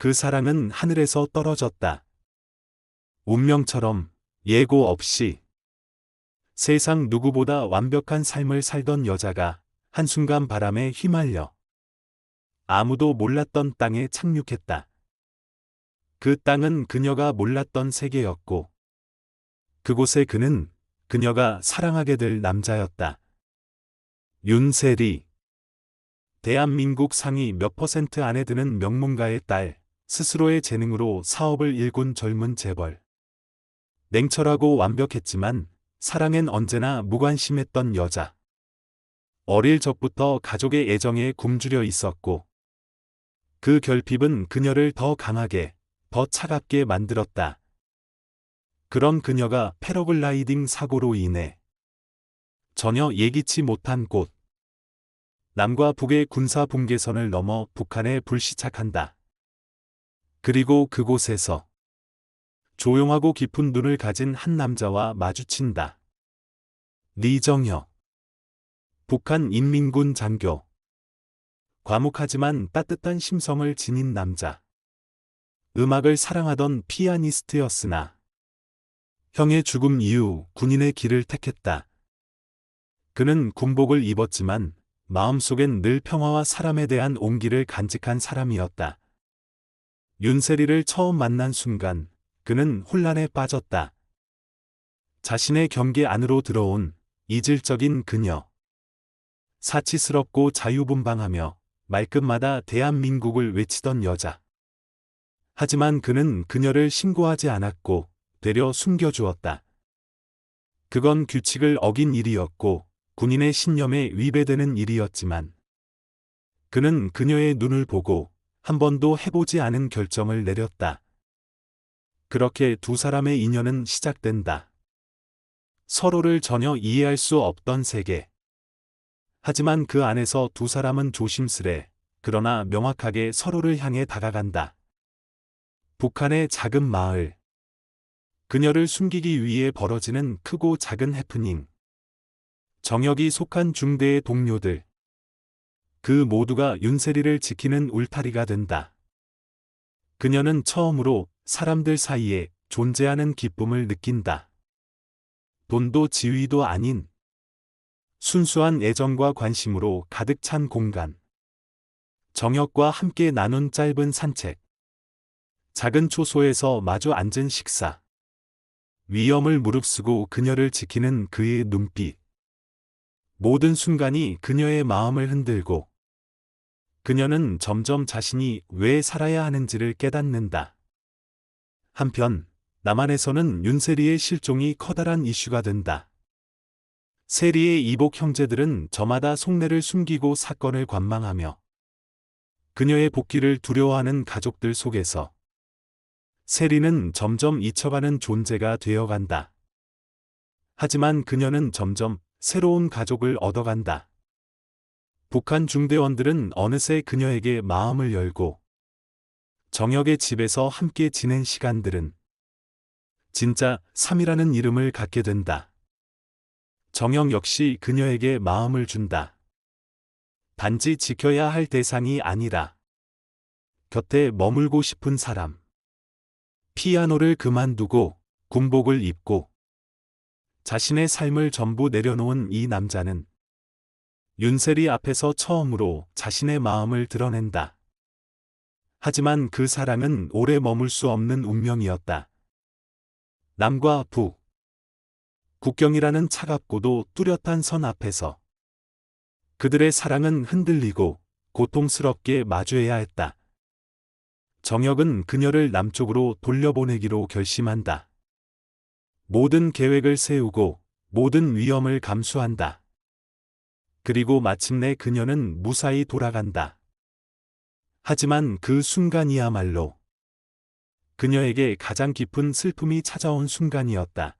그 사랑은 하늘에서 떨어졌다. 운명처럼 예고 없이 세상 누구보다 완벽한 삶을 살던 여자가 한순간 바람에 휘말려 아무도 몰랐던 땅에 착륙했다. 그 땅은 그녀가 몰랐던 세계였고 그곳에 그는 그녀가 사랑하게 될 남자였다. 윤세리. 대한민국 상위 몇 퍼센트 안에 드는 명문가의 딸, 스스로의 재능으로 사업을 일군 젊은 재벌. 냉철하고 완벽했지만 사랑엔 언제나 무관심했던 여자. 어릴 적부터 가족의 애정에 굶주려 있었고 그 결핍은 그녀를 더 강하게, 더 차갑게 만들었다. 그런 그녀가 패러글라이딩 사고로 인해 전혀 예기치 못한 곳, 남과 북의 군사 분계선을 넘어 북한에 불시착한다. 그리고 그곳에서 조용하고 깊은 눈을 가진 한 남자와 마주친다. 리정혁. 북한 인민군 장교. 과묵하지만 따뜻한 심성을 지닌 남자. 음악을 사랑하던 피아니스트였으나 형의 죽음 이후 군인의 길을 택했다. 그는 군복을 입었지만 마음속엔 늘 평화와 사람에 대한 온기를 간직한 사람이었다. 윤세리를 처음 만난 순간 그는 혼란에 빠졌다. 자신의 경계 안으로 들어온 이질적인 그녀. 사치스럽고 자유분방하며 말끝마다 대한민국을 외치던 여자. 하지만 그는 그녀를 신고하지 않았고 되려 숨겨주었다. 그건 규칙을 어긴 일이었고 군인의 신념에 위배되는 일이었지만 그는 그녀의 눈을 보고 한 번도 해보지 않은 결정을 내렸다. 그렇게 두 사람의 인연은 시작된다. 서로를 전혀 이해할 수 없던 세계. 하지만 그 안에서 두 사람은 조심스레, 그러나 명확하게 서로를 향해 다가간다. 북한의 작은 마을. 그녀를 숨기기 위해 벌어지는 크고 작은 해프닝. 정혁이 속한 중대의 동료들. 그 모두가 윤세리를 지키는 울타리가 된다. 그녀는 처음으로 사람들 사이에 존재하는 기쁨을 느낀다. 돈도 지위도 아닌 순수한 애정과 관심으로 가득 찬 공간. 정혁과 함께 나눈 짧은 산책. 작은 초소에서 마주 앉은 식사. 위험을 무릅쓰고 그녀를 지키는 그의 눈빛. 모든 순간이 그녀의 마음을 흔들고 그녀는 점점 자신이 왜 살아야 하는지를 깨닫는다. 한편 남한에서는 윤세리의 실종이 커다란 이슈가 된다. 세리의 이복 형제들은 저마다 속내를 숨기고 사건을 관망하며 그녀의 복귀를 두려워하는 가족들 속에서 세리는 점점 잊혀가는 존재가 되어간다. 하지만 그녀는 점점 새로운 가족을 얻어간다. 북한 중대원들은 어느새 그녀에게 마음을 열고 정혁의 집에서 함께 지낸 시간들은 진짜 삶이라는 이름을 갖게 된다. 정혁 역시 그녀에게 마음을 준다. 단지 지켜야 할 대상이 아니라 곁에 머물고 싶은 사람. 피아노를 그만두고 군복을 입고 자신의 삶을 전부 내려놓은 이 남자는 윤세리 앞에서 처음으로 자신의 마음을 드러낸다. 하지만 그 사랑은 오래 머물 수 없는 운명이었다. 남과 북. 국경이라는 차갑고도 뚜렷한 선 앞에서 그들의 사랑은 흔들리고 고통스럽게 마주해야 했다. 정혁은 그녀를 남쪽으로 돌려보내기로 결심한다. 모든 계획을 세우고 모든 위험을 감수한다. 그리고 마침내 그녀는 무사히 돌아간다. 하지만 그 순간이야말로 그녀에게 가장 깊은 슬픔이 찾아온 순간이었다.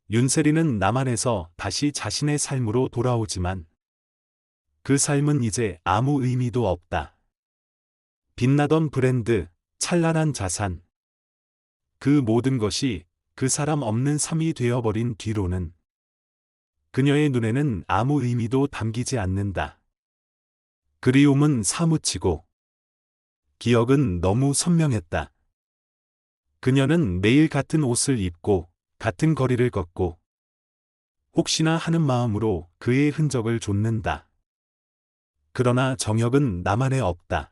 윤세리는 남한에서 다시 자신의 삶으로 돌아오지만 그 삶은 이제 아무 의미도 없다. 빛나던 브랜드, 찬란한 자산. 그 모든 것이 그 사람 없는 삶이 되어버린 뒤로는 그녀의 눈에는 아무 의미도 담기지 않는다. 그리움은 사무치고 기억은 너무 선명했다. 그녀는 매일 같은 옷을 입고 같은 거리를 걷고 혹시나 하는 마음으로 그의 흔적을 좇는다. 그러나 정혁은 나만에 없다.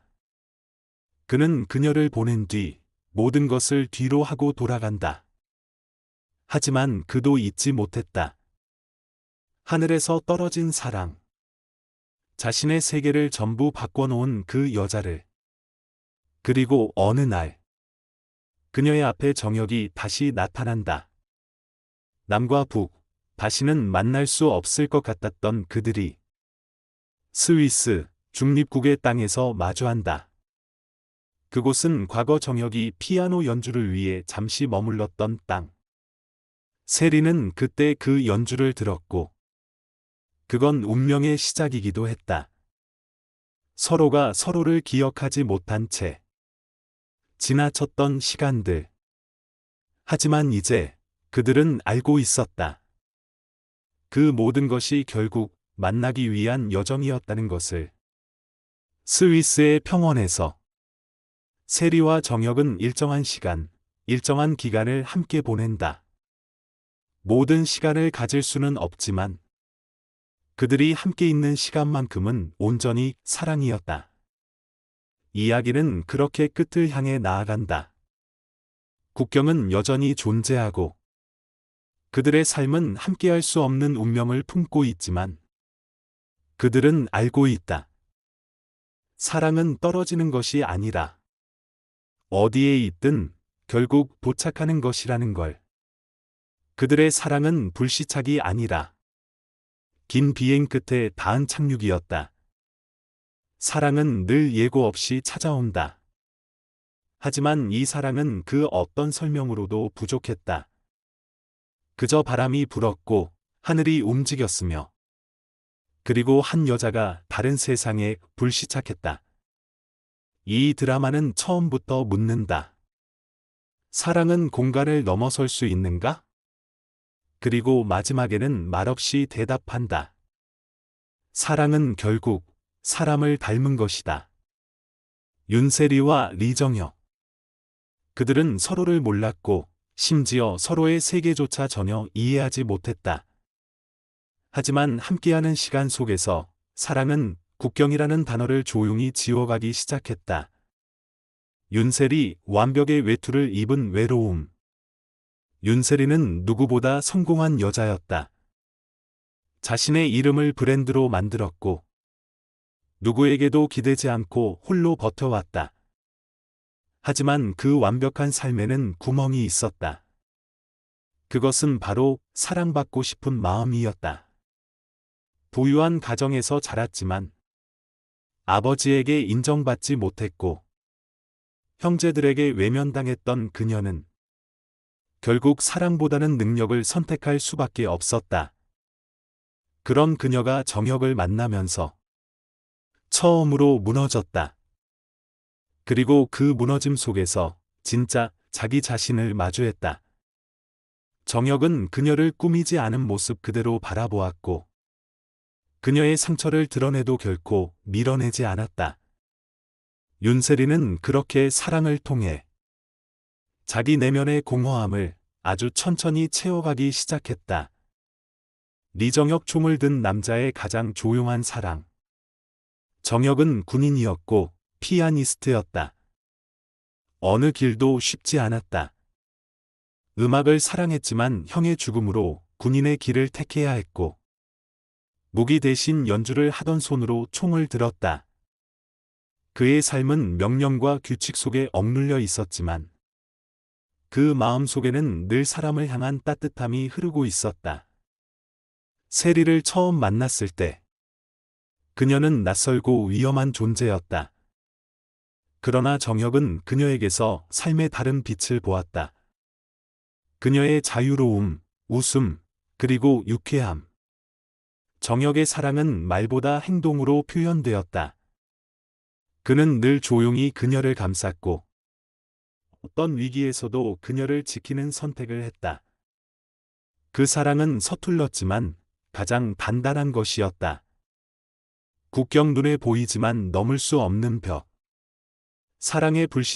그는 그녀를 보낸 뒤 모든 것을 뒤로 하고 돌아간다. 하지만 그도 잊지 못했다. 하늘에서 떨어진 사랑. 자신의 세계를 전부 바꿔놓은 그 여자를. 그리고 어느 날 그녀의 앞에 정혁이 다시 나타난다. 남과 북, 다시는 만날 수 없을 것 같았던 그들이 스위스 중립국의 땅에서 마주한다. 그곳은 과거 정혁이 피아노 연주를 위해 잠시 머물렀던 땅. 세리는 그때 그 연주를 들었고 그건 운명의 시작이기도 했다. 서로가 서로를 기억하지 못한 채 지나쳤던 시간들. 하지만 이제 그들은 알고 있었다. 그 모든 것이 결국 만나기 위한 여정이었다는 것을. 스위스의 평원에서 세리와 정혁은 일정한 시간, 일정한 기간을 함께 보낸다. 모든 시간을 가질 수는 없지만 그들이 함께 있는 시간만큼은 온전히 사랑이었다. 이야기는 그렇게 끝을 향해 나아간다. 국경은 여전히 존재하고 그들의 삶은 함께할 수 없는 운명을 품고 있지만 그들은 알고 있다. 사랑은 떨어지는 것이 아니라 어디에 있든 결국 도착하는 것이라는 걸. 그들의 사랑은 불시착이 아니라 긴 비행 끝에 닿은 착륙이었다. 사랑은 늘 예고 없이 찾아온다. 하지만 이 사랑은 그 어떤 설명으로도 부족했다. 그저 바람이 불었고 하늘이 움직였으며 그리고 한 여자가 다른 세상에 불시착했다. 이 드라마는 처음부터 묻는다. 사랑은 공간을 넘어설 수 있는가? 그리고 마지막에는 말없이 대답한다. 사랑은 결국 사람을 닮은 것이다. 윤세리와 리정혁. 그들은 서로를 몰랐고 심지어 서로의 세계조차 전혀 이해하지 못했다. 하지만 함께하는 시간 속에서 사랑은 국경이라는 단어를 조용히 지워가기 시작했다. 윤세리, 완벽의 외투를 입은 외로움. 윤세리는 누구보다 성공한 여자였다. 자신의 이름을 브랜드로 만들었고 누구에게도 기대지 않고 홀로 버텨왔다. 하지만 그 완벽한 삶에는 구멍이 있었다. 그것은 바로 사랑받고 싶은 마음이었다. 부유한 가정에서 자랐지만 아버지에게 인정받지 못했고 형제들에게 외면당했던 그녀는 결국 사랑보다는 능력을 선택할 수밖에 없었다. 그런 그녀가 정혁을 만나면서 처음으로 무너졌다. 그리고 그 무너짐 속에서 진짜 자기 자신을 마주했다. 정혁은 그녀를 꾸미지 않은 모습 그대로 바라보았고 그녀의 상처를 드러내도 결코 밀어내지 않았다. 윤세리는 그렇게 사랑을 통해 자기 내면의 공허함을 아주 천천히 채워가기 시작했다. 리정혁 총을 든 남자의 가장 조용한 사랑. 정혁은 군인이었고 피아니스트였다. 어느 길도 쉽지 않았다. 음악을 사랑했지만 형의 죽음으로 군인의 길을 택해야 했고 무기 대신 연주를 하던 손으로 총을 들었다. 그의 삶은 명령과 규칙 속에 억눌려 있었지만 그 마음 속에는 늘 사람을 향한 따뜻함이 흐르고 있었다. 세리를 처음 만났을 때 그녀는 낯설고 위험한 존재였다. 그러나 정혁은 그녀에게서 삶의 다른 빛을 보았다. 그녀의 자유로움, 웃음, 그리고 유쾌함. 정혁의 사랑은 말보다 행동으로 표현되었다. 그는 늘 조용히 그녀를 감쌌고 어떤 위기에서도 그녀를 지키는 선택을 했다. 그 사랑은 서툴렀지만 가장 단단한 것이었다. 국경 눈에 보이지만 넘을 수 없는 벽. 사랑의 불씨